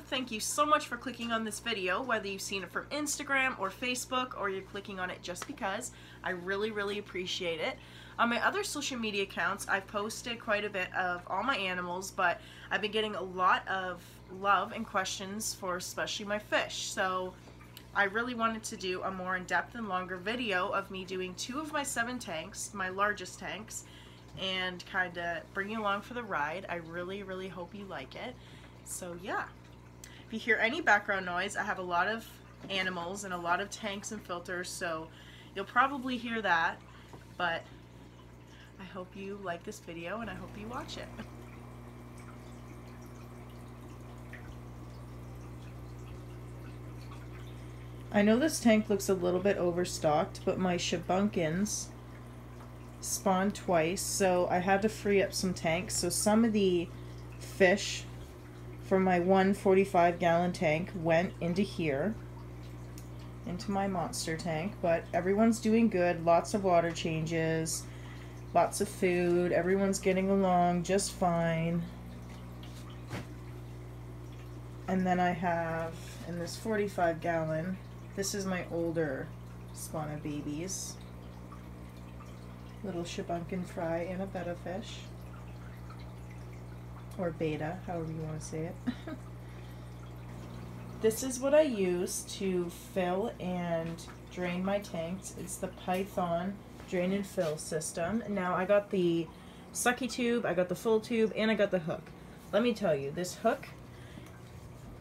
Thank you so much for clicking on this video, whether you've seen it from Instagram or Facebook, or you're clicking on it just because. I really appreciate it. On my other social media accounts, I've posted quite a bit of all my animals, but I've been getting a lot of love and questions for especially my fish. So I really wanted to do a more in-depth and longer video of me doing 2 of my 7 tanks, my largest tanks, and kind of bring you along for the ride. I really hope you like it. So yeah, if you hear any background noise, I have a lot of animals and a lot of tanks and filters, so you'll probably hear that, but I hope you like this video and I hope you watch it. I know this tank looks a little bit overstocked, but my Shabunkins spawned twice, so I had to free up some tanks. So some of the fish from my 145-gallon tank went into here, into my monster tank, but everyone's doing good. Lots of water changes, lots of food, everyone's getting along just fine. And then I have, in this 45-gallon, this is my older spawn of babies. Little Shabunkin fry and a betta fish. Or beta, however you want to say it. This is what I use to fill and drain my tanks. It's the Python drain and fill system. Now I got the sucky tube, I got the full tube, and I got the hook. Let me tell you, this hook,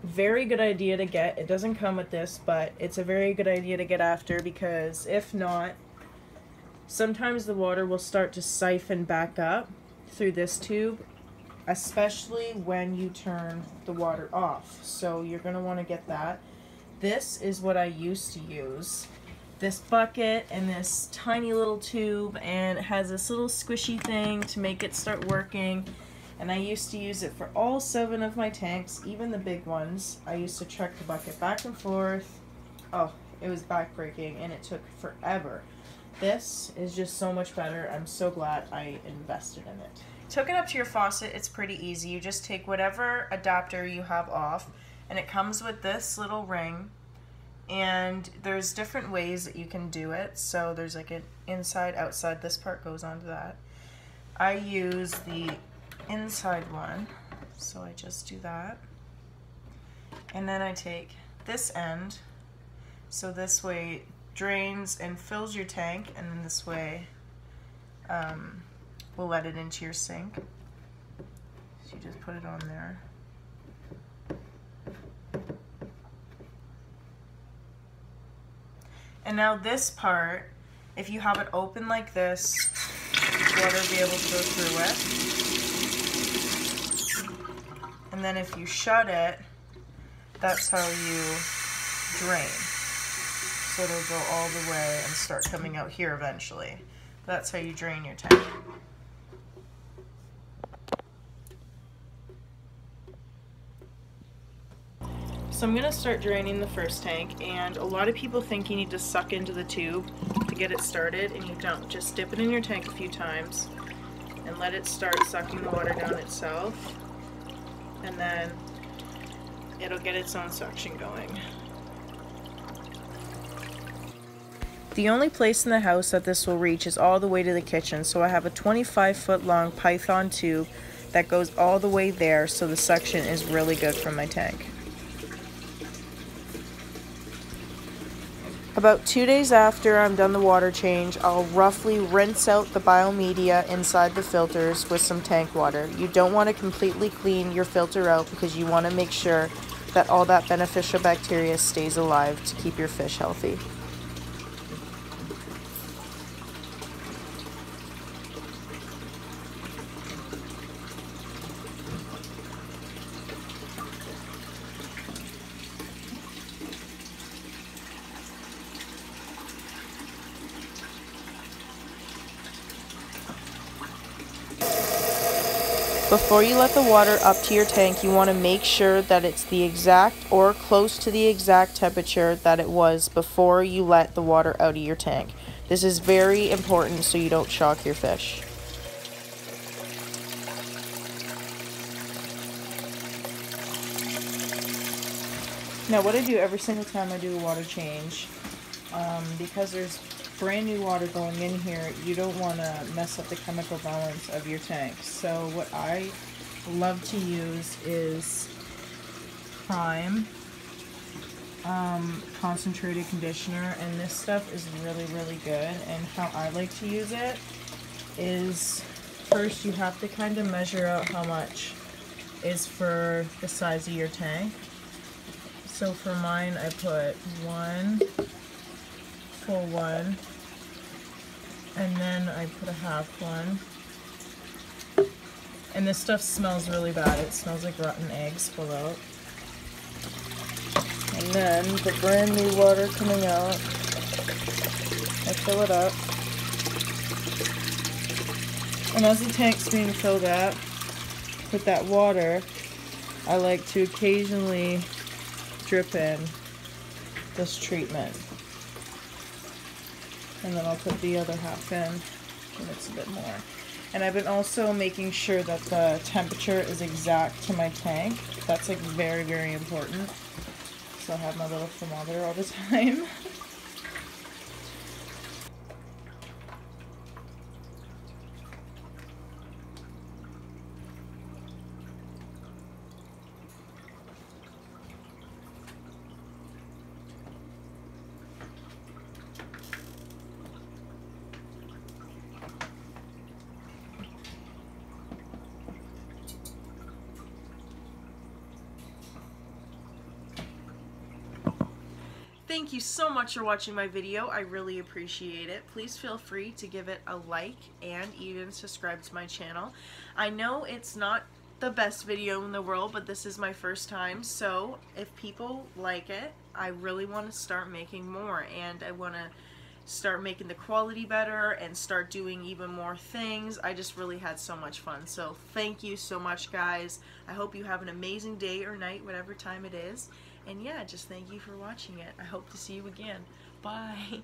very good idea to get. It doesn't come with this, but it's a very good idea to get after, because if not, sometimes the water will start to siphon back up through this tube, especially when you turn the water off. So you're going to want to get that. This is what I used to use. This bucket and this tiny little tube, and it has this little squishy thing to make it start working. And I used to use it for all 7 of my tanks, even the big ones. I used to truck the bucket back and forth. Oh, it was backbreaking and it took forever. This is just so much better. I'm so glad I invested in it. To hook it up to your faucet, it's pretty easy. You just take whatever adapter you have off, and it comes with this little ring, and there's different ways that you can do it. So there's like an inside, outside. This part goes onto that. I use the inside one, so I just do that, and then I take this end, so this way drains and fills your tank, and then this way we'll let it into your sink. So you just put it on there. And now this part, if you have it open like this, water will be able to go through it. And then if you shut it, that's how you drain. So it'll go all the way and start coming out here eventually. That's how you drain your tank. So I'm going to start draining the first tank, and a lot of people think you need to suck into the tube to get it started, and you don't. Just dip it in your tank a few times and let it start sucking the water down itself, and then it'll get its own suction going. The only place in the house that this will reach is all the way to the kitchen, so I have a 25-foot long Python tube that goes all the way there, so the suction is really good from my tank. About 2 days after I'm done the water change, I'll roughly rinse out the biomedia inside the filters with some tank water. You don't want to completely clean your filter out because you want to make sure that all that beneficial bacteria stays alive to keep your fish healthy. Before you let the water up to your tank, you want to make sure that it's the exact or close to the exact temperature that it was before you let the water out of your tank. This is very important so you don't shock your fish. Now what I do every single time I do a water change, because there's brand new water going in here, you don't want to mess up the chemical balance of your tank. So what I love to use is Prime concentrated conditioner, and this stuff is really good. And how I like to use it is, first you have to kind of measure out how much is for the size of your tank. So for mine I put one full one, and then I put a half one. And this stuff smells really bad. It smells like rotten eggs below. And then the brand new water coming out, I fill it up. And as the tank's being filled up with that water, I like to occasionally drip in this treatment. And then I'll put the other half in and it's a bit more. And I've been also making sure that the temperature is exact to my tank. That's like very important. So I have my little thermometer all the time. Thank you so much for watching my video. I really appreciate it. Please feel free to give it a like and even subscribe to my channel. I know it's not the best video in the world, but this is my first time, so if people like it, I really want to start making more, and I want to start making the quality better and start doing even more things. I just really had so much fun. So thank you so much, guys. I hope you have an amazing day or night, whatever time it is. And yeah, just thank you for watching it. I hope to see you again. Bye.